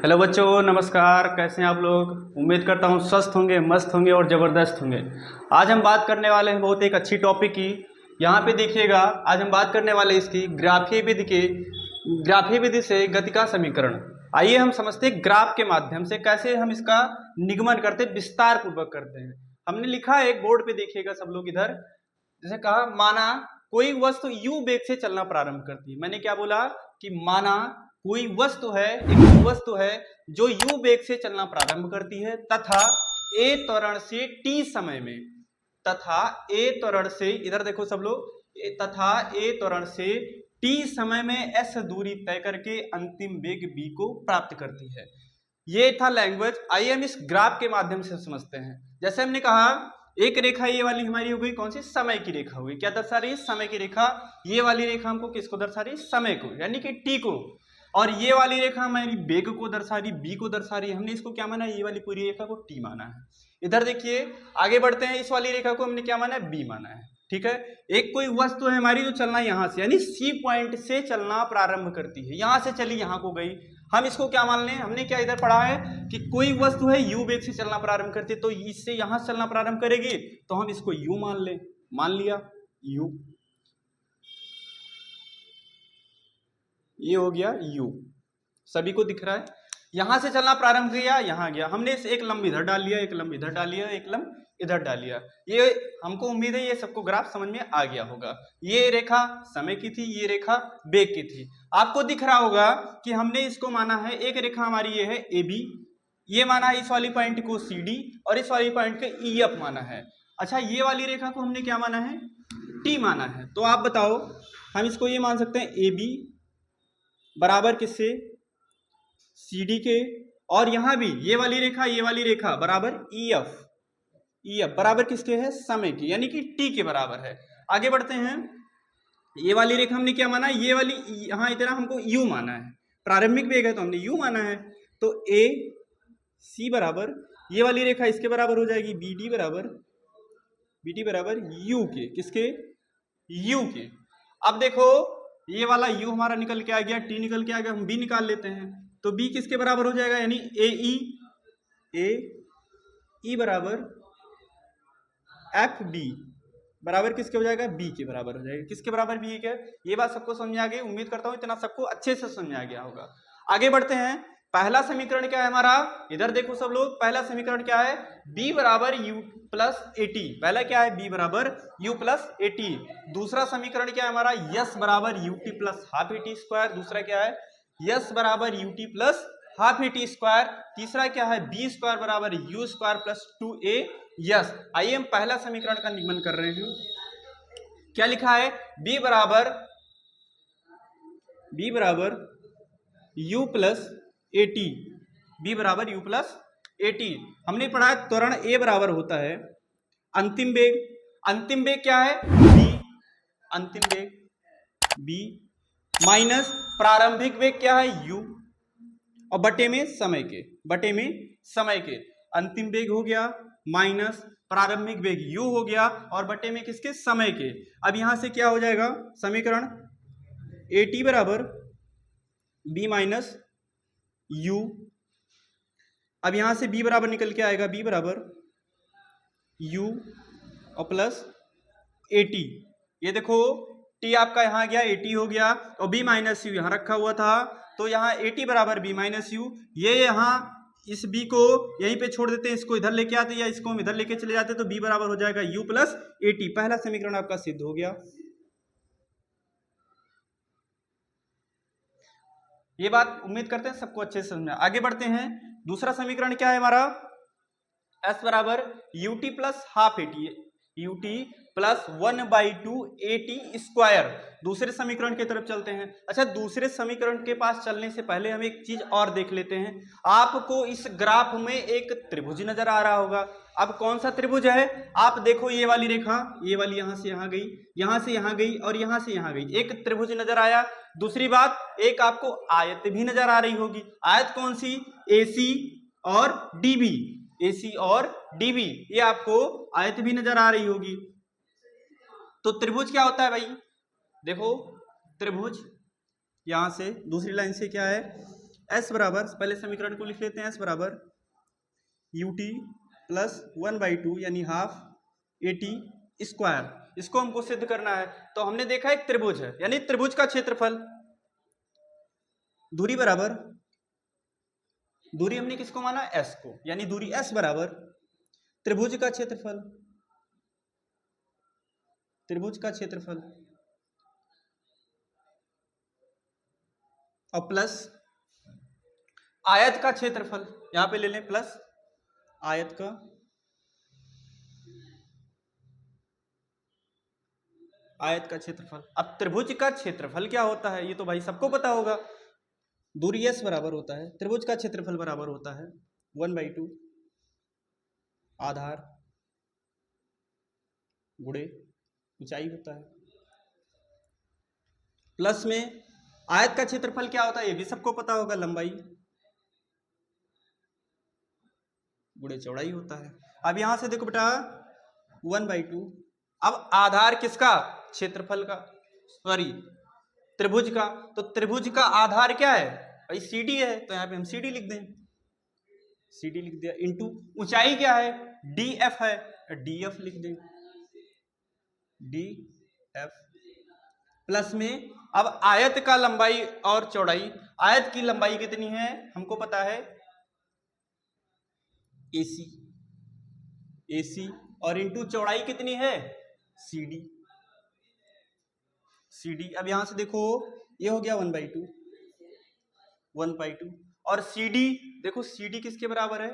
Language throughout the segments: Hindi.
हेलो बच्चों, नमस्कार। कैसे हैं आप लोग? उम्मीद करता हूँ स्वस्थ होंगे, मस्त होंगे और ज़बरदस्त होंगे। आज हम बात करने वाले हैं बहुत एक अच्छी टॉपिक की। यहाँ पे देखिएगा, आज हम बात करने वाले इसकी ग्राफीय विधि से गति का समीकरण। आइए हम समझते हैं ग्राफ के माध्यम से कैसे हम इसका निगमन करते, विस्तार पूर्वक करते हैं। हमने लिखा है एक बोर्ड पे, देखिएगा सब लोग इधर। जैसे कहा, माना कोई वस्तु u वेग से चलना प्रारंभ करती है। मैंने क्या बोला कि माना कोई वस्तु है, एक वस्तु है जो u वेग से चलना प्रारंभ करती है तथा a त्वरण से t समय में, तथा a त्वरण से, इधर देखो सब लोग, तथा a त्वरण से t समय में s दूरी तय करके अंतिम वेग b को प्राप्त करती है। ये था लैंग्वेज। आइए हम इस ग्राफ के माध्यम से समझते हैं। जैसे हमने कहा, एक रेखा ये वाली हमारी हो गई, कौन सी? समय की रेखा हो गई। क्या दर्शा रही है? समय की रेखा। ये वाली रेखा हमको किसको दर्शा रही है? समय को, यानी कि t को। और ये वाली रेखा हमारी वेग को दर्शा रही, b को दर्शा रही है। हमने इसको क्या माना? ये वाली पूरी रेखा को t माना है। इधर देखिए, आगे बढ़ते हैं। इस वाली रेखा को हमने क्या माना है? b माना है। ठीक है। एक कोई वस्तु है हमारी जो चलना यहां से, यानी C पॉइंट से चलना प्रारंभ करती है। यहां से चली, यहां को गई। हम इसको क्या मान लें? हमने क्या इधर पढ़ा है कि कोई वस्तु है u वेग से चलना प्रारंभ करती है, तो इससे यहां से चलना प्रारंभ करेगी, तो हम इसको u मान लें। मान लिया u, ये हो गया u। सभी को दिख रहा है? यहां से चलना प्रारंभ किया, यहां गया। हमने एक लंब इधर डाल लिया, एक लंब इधर डाल लिया, एक लंब इधर डाल लिया। ये हमको उम्मीद है ये सबको ग्राफ समझ में आ गया होगा। ये रेखा समय की थी, ये रेखा वेग की थी। आपको दिख रहा होगा कि हमने इसको माना है, एक रेखा हमारी ये है AB, ये माना है इस वाली पॉइंट को CD, और इस वाली पॉइंट को EF माना है। अच्छा, ये वाली रेखा को हमने क्या माना है? T माना है। तो आप बताओ, हम इसको ये मान सकते हैं AB बराबर किससे? CD के। और यहां भी ये वाली रेखा बराबर EF बराबर किसके है? समय की, यानी कि T के बराबर है। आगे बढ़ते हैं। ये वाली रेखा हमने क्या माना? ये वाली, यहां इतना हमको U माना है, प्रारंभिक वेग है तो हमने U माना है। तो AC बराबर, ये वाली रेखा इसके बराबर हो जाएगी BD बराबर U के। किसके? U के। अब देखो, ये वाला U हमारा निकल के आ गया, T निकल के आ गया, हम B निकाल लेते हैं। तो B किसके बराबर हो जाएगा? यानी AE बराबर FB बराबर किसके हो जाएगा? B के बराबर हो जाएगा। किसके बराबर? B के। ये बात सबको समझ आ गई? उम्मीद करता हूं इतना सबको अच्छे से समझ आ गया होगा। आगे बढ़ते हैं। पहला समीकरण क्या है हमारा? इधर देखो सब लोग, पहला समीकरण क्या है? B बराबर U प्लस AT। पहला क्या है? B बराबर U प्लस AT। दूसरा समीकरण क्या है हमारा? S बराबर UT plus half AT square. दूसरा क्या है? S बराबर UT plus half AT square. तीसरा क्या है? B स्क्वायर बराबर U स्क्वायर प्लस 2AS। आइए हम पहला समीकरण का निगमन कर रहे हैं। क्या लिखा है? B बराबर U प्लस AT। B बराबर U प्लस AT। हमने पढ़ा है त्वरण A बराबर होता है अंतिम वेग। अंतिम वेग क्या है? B। अंतिम वेग B माइनस प्रारंभिक वेग क्या है? U, और बटे में समय के। अंतिम वेग हो गया माइनस प्रारंभिक वेग U हो गया, और बटे में किसके? समय के। अब यहां से क्या हो जाएगा समीकरण? AT बराबर B माइनस U। अब यहां से B बराबर निकल के आएगा, B बराबर U और प्लस AT। ये देखो, T आपका यहां गया, AT हो गया, और B माइनस U यहां रखा हुआ था, तो यहां AT बराबर B माइनस U। ये यहां इस B को यहीं पे छोड़ देते हैं, इसको इधर लेके आते या इसको हम इधर लेके चले जाते, तो B बराबर हो जाएगा U प्लस AT। पहला समीकरण आपका सिद्ध हो गया। ये बात उम्मीद करते हैं सबको अच्छे से समझ में। आगे बढ़ते हैं। दूसरा समीकरण क्या है हमारा? S बराबर UT plus half AT, UT plus 1/2 AT square. दूसरे समीकरण की तरफ चलते हैं। अच्छा, दूसरे समीकरण के पास चलने से पहले हम एक चीज और देख लेते हैं। आपको इस ग्राफ में एक त्रिभुज नजर आ रहा होगा। अब कौन सा त्रिभुज है? आप देखो, ये वाली रेखा, ये वाली यहां से यहां गई, यहां से यहां गई, और यहां से यहां गई। एक त्रिभुज नजर आया। दूसरी बात, एक आपको आयत भी नजर आ रही होगी। आयत कौन सी? AC और DB। AC और DB, ये आपको आयत भी नजर आ रही होगी। तो त्रिभुज क्या होता है भाई? देखो, त्रिभुज यहां से दूसरी लाइन से क्या है? एस बराबर, पहले समीकरण को लिख लेते हैं, एस बराबर यूटी प्लस 1/2 यानी हाफ एटी स्क्वायर। इसको हमको सिद्ध करना है। तो हमने देखा एक त्रिभुज है, यानी त्रिभुज का क्षेत्रफल, दूरी बराबर, दूरी हमने किसको माना, एस को, यानी दूरी एस बराबर त्रिभुज का क्षेत्रफल, त्रिभुज का क्षेत्रफल और प्लस आयत का क्षेत्रफल, यहां पे ले लें प्लस आयत का, आयत का क्षेत्रफल। अब त्रिभुज का क्षेत्रफल क्या होता है ये तो भाई सबको पता होगा, दूरी एस बराबर होता है, त्रिभुज का क्षेत्रफल बराबर होता है 1/2 आधार गुणे ऊंचाई होता है, प्लस में आयत का क्षेत्रफल क्या होता है ये भी सबको पता होगा, लंबाई गुणे चौड़ाई होता है। अब यहां से देखो बेटा 1/2, अब आधार किसका, क्षेत्रफल का, सॉरी त्रिभुज का, तो त्रिभुज का आधार क्या है भाई, CD है, तो यहां पे हम CD लिख दें, CD लिख दिया, इंटू ऊंचाई क्या है, DF है, DF लिख दें, DF प्लस में अब आयत का लंबाई और चौड़ाई, आयत की लंबाई कितनी है हमको पता है AC, AC और इंटू चौड़ाई कितनी है CD, CD। अब यहां से देखो ये हो गया 1/2, 1/2 और CD देखो CD किसके बराबर है,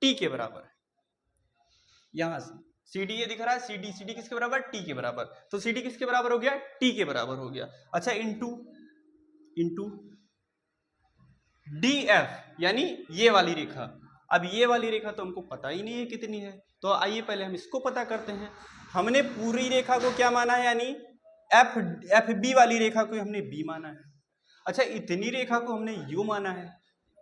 T के बराबर है, यहां से CD ये दिख रहा है, CD CD किसके बराबर, T के बराबर, तो CD किसके बराबर हो गया, T के बराबर हो गया। अच्छा इंटू इंटू DF यानी ये वाली रेखा, अब ये वाली रेखा तो हमको पता ही नहीं है कितनी है, तो आइए पहले हम इसको पता करते हैं। हमने पूरी रेखा को क्या माना है, यानी FB वाली रेखा को हमने B माना है। अच्छा इतनी रेखा को हमने U माना है,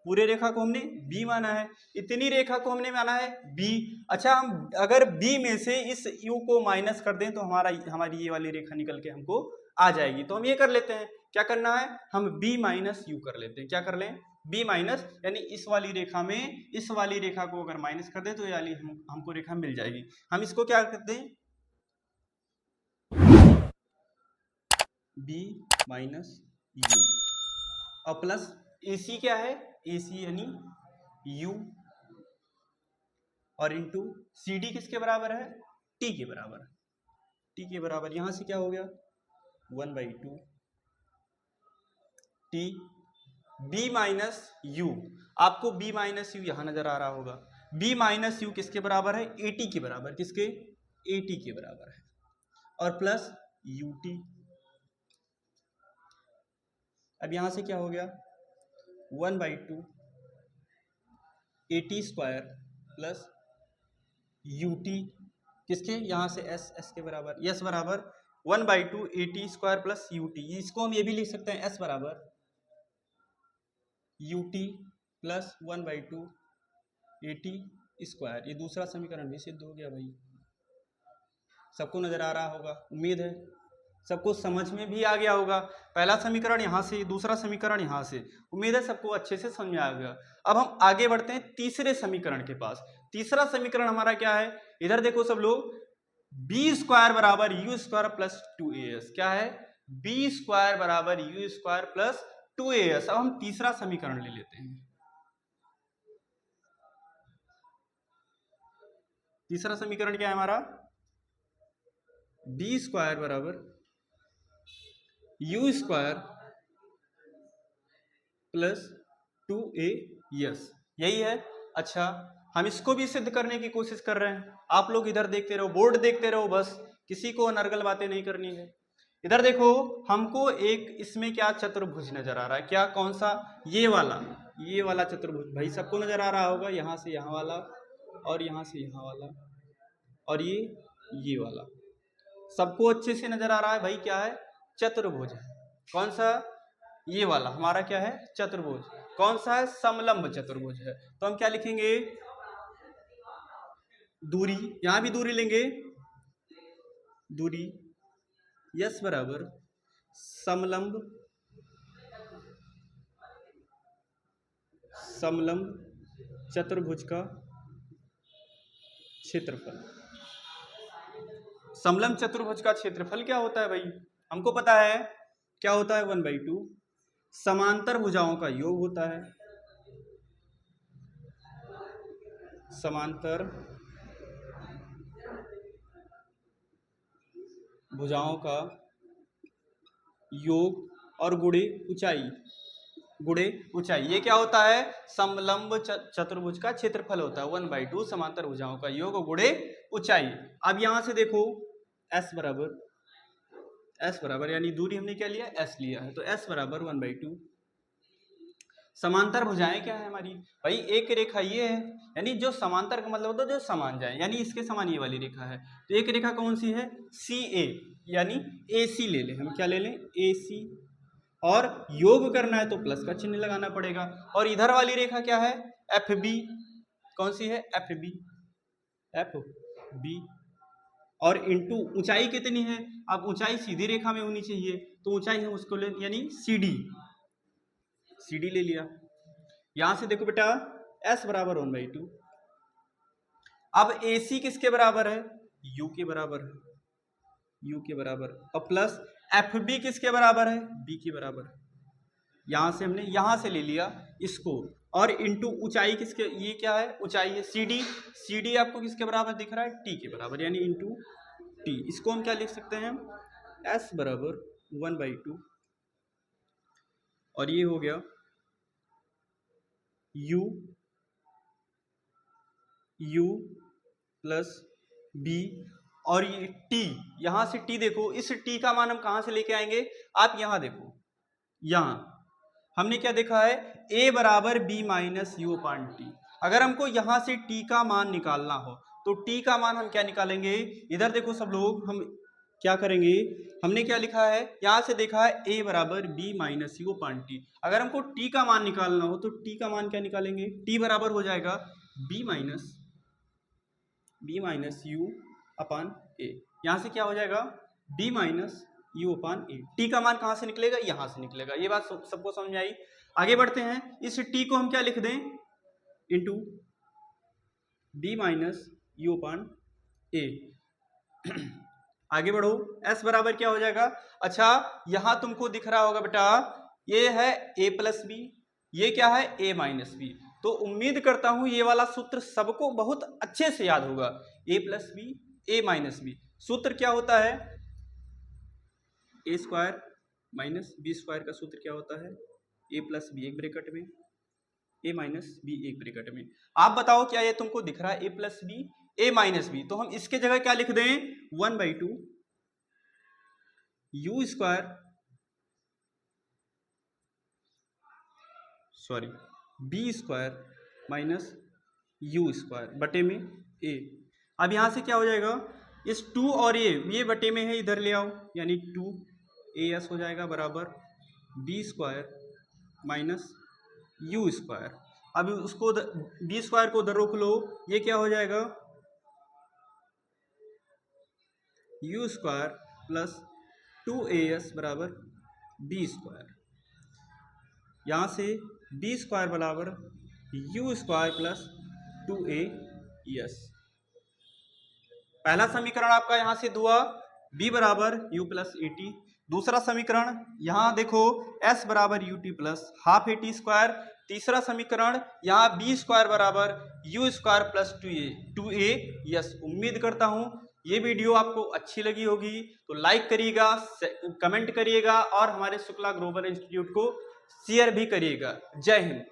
पूरे रेखा को हमने B माना है, इतनी रेखा को हमने माना है B। अच्छा हम अगर B में से इस U को माइनस कर दें तो हमारी ये वाली रेखा निकल के हमको आ जाएगी। तो हम ये कर लेते हैं, क्या करना है, हम B माइनस U कर लेते हैं, क्या कर लें, B माइनस, यानी इस वाली रेखा में इस वाली रेखा को अगर माइनस कर दें तो ये वाली हमको रेखा मिल जाएगी। हम इसको क्या करते हैं, B माइनस U और प्लस AC क्या है, AC यानी U और इंटू CD किसके बराबर है, T के बराबर, T के बराबर, यहां से क्या हो गया 1/2 T B माइनस U, आपको B माइनस U यहां नजर आ रहा होगा, B माइनस U किसके बराबर है, AT के बराबर, किसके, AT के बराबर है, और प्लस UT। अब यहां से क्या हो गया 1/2 AT स्क्वायर प्लस UT किसके, यहां से S के बराबर, S बराबर 1/2 AT स्क्वायर प्लस UT, इसको हम ये भी लिख सकते हैं S बराबर UT प्लस 1/2 AT स्क्वायर। ये दूसरा समीकरण भी सिद्ध हो गया भाई, सबको नजर आ रहा होगा, उम्मीद है सबको समझ में भी आ गया होगा। पहला समीकरण यहाँ से, दूसरा समीकरण यहाँ से, उम्मीद है सबको अच्छे से समझ में आ गया। अब हम आगे बढ़ते हैं तीसरे समीकरण के पास। तीसरा समीकरण हमारा क्या है, इधर देखो सब लोग, बी स्क्वायर बराबर यू स्क्वायर प्लस 2as, क्या है, बी स्क्वायर बराबर यू स्क्वायर प्लस 2as। अब हम तीसरा समीकरण ले लेते हैं, तीसरा समीकरण क्या है हमारा, बी स्क्वायर बराबर यू स्क्वायर प्लस 2as, यही है। अच्छा हम इसको भी सिद्ध करने की कोशिश कर रहे हैं, आप लोग इधर देखते रहो, बोर्ड देखते रहो, बस किसी को अनर्गल बातें नहीं करनी है। इधर देखो हमको एक इसमें क्या चतुर्भुज नजर आ रहा है, क्या, कौन सा, ये वाला चतुर्भुज, भाई सबको नजर आ रहा होगा, यहां से यहां वाला और यहां से यहां वाला और ये वाला, सबको अच्छे से नजर आ रहा है भाई, क्या है, चतुर्भुज है। कौन सा, ये वाला हमारा क्या है, चतुर्भुज। कौन सा है, समलंब चतुर्भुज है। तो हम क्या लिखेंगे, दूरी, यहां भी दूरी लेंगे, दूरी यस बराबर समलंब समलंब चतुर्भुज का क्षेत्रफल। समलंब चतुर्भुज का क्षेत्रफल क्या होता है भाई, हमको पता है क्या होता है, 1/2 समांतर भुजाओं का योग होता है। समांतर भुजाओं का योग और गुणे ऊंचाई, गुणे ऊंचाई, ये क्या होता है, समलंब चतुर्भुज का क्षेत्रफल होता है। 1/2 समांतर भुजाओं का योग और गुणे ऊंचाई। अब यहां से देखो s बराबर यानी दूरी हमने क्या लिया, s लिया है, तो s बराबर 1/2। समांतर भुजाएं क्या है हमारी भाई, एक रेखा ये है, यानी जो समांतर का मतलब होता है जो समान जाए, यानी इसके समान ये वाली रेखा है। तो एक रेखा कौन सी है, CA, यानी AC ले लें, हम क्या ले लें, AC, और योग करना है तो प्लस का चिन्ह लगाना पड़ेगा। और इधर वाली रेखा क्या है, FB, कौन सी है, FB, और इंटू ऊंचाई कितनी है, अब ऊंचाई सीधी रेखा में होनी चाहिए, तो ऊंचाई है उसको ले, यानी CD ले लिया। यहां से देखो बेटा S बराबर 1/2। अब AC किसके बराबर है, U के बराबर है, U के बराबर, और प्लस FB किसके बराबर है, B के बराबर। यहां से हमने यहां से ले लिया इसको, और इंटू ऊंचाई किसके, ये क्या है, ऊंचाई है CD आपको किसके बराबर दिख रहा है, T के बराबर, यानी इंटू T। इसको हम क्या लिख सकते हैं, S बराबर 1/2, और ये हो गया U प्लस B, और ये T, यहां से T देखो, इस T का मान हम कहां से लेके आएंगे, आप यहां देखो, यहां हमने क्या देखा है, A बराबर B माइनस U/T। अगर हमको यहां से T का मान निकालना हो तो T का मान हम क्या निकालेंगे, इधर देखो सब लोग, हम क्या करेंगे, हमने क्या लिखा है, यहां से देखा है A बराबर B माइनस U/T। अगर हमको T का मान निकालना हो तो T का मान क्या निकालेंगे, T बराबर हो जाएगा B माइनस U/A। यहां से क्या हो जाएगा, B माइनस U/A। T का मान कहां से निकलेगा, यहां से निकलेगा। ये बात सबको समझ में आई। आगे बढ़ते हैं, इस T को हम क्या लिख दें, इंटू B माइनस U/A। आगे बढ़ो, S बराबर क्या हो जाएगा, अच्छा यहां तुमको दिख रहा होगा बेटा, ये है A प्लस B, ये क्या है, A माइनस B। तो उम्मीद करता हूं ये वाला सूत्र सबको बहुत अच्छे से याद होगा, A plus B, A minus B। सूत्र क्या होता है, A square minus B square का सूत्र क्या होता है, A प्लस B एक ब्रैकेट में, A माइनस B एक ब्रैकेट में। आप बताओ क्या ये तुमको दिख रहा है, A plus B, A minus B, तो हम इसके जगह क्या लिख दें, 1/2 U square, sorry B square minus U square बटे में A। अब यहां से क्या हो जाएगा, इस 2 और ये बटे में है, इधर ले आओ, यानी 2AS हो जाएगा बराबर B square minus U square. अब उसको B स्क्वायर को उधर रोक लो, ये क्या हो जाएगा, U स्क्वायर प्लस 2AS बराबर B स्क्वायर। यहां से B स्क्वायर बराबर U स्क्वायर प्लस 2AS। पहला समीकरण आपका यहां से हुआ B बराबर U प्लस AT। दूसरा समीकरण यहां देखो S बराबर UT plus half AT square. तीसरा समीकरण यहाँ B स्क्वायर बराबर U स्क्वायर प्लस 2AS। उम्मीद करता हूं ये वीडियो आपको अच्छी लगी होगी, तो लाइक करिएगा, कमेंट करिएगा, और हमारे शुक्ला ग्लोबल इंस्टीट्यूट को शेयर भी करिएगा। जय हिंद।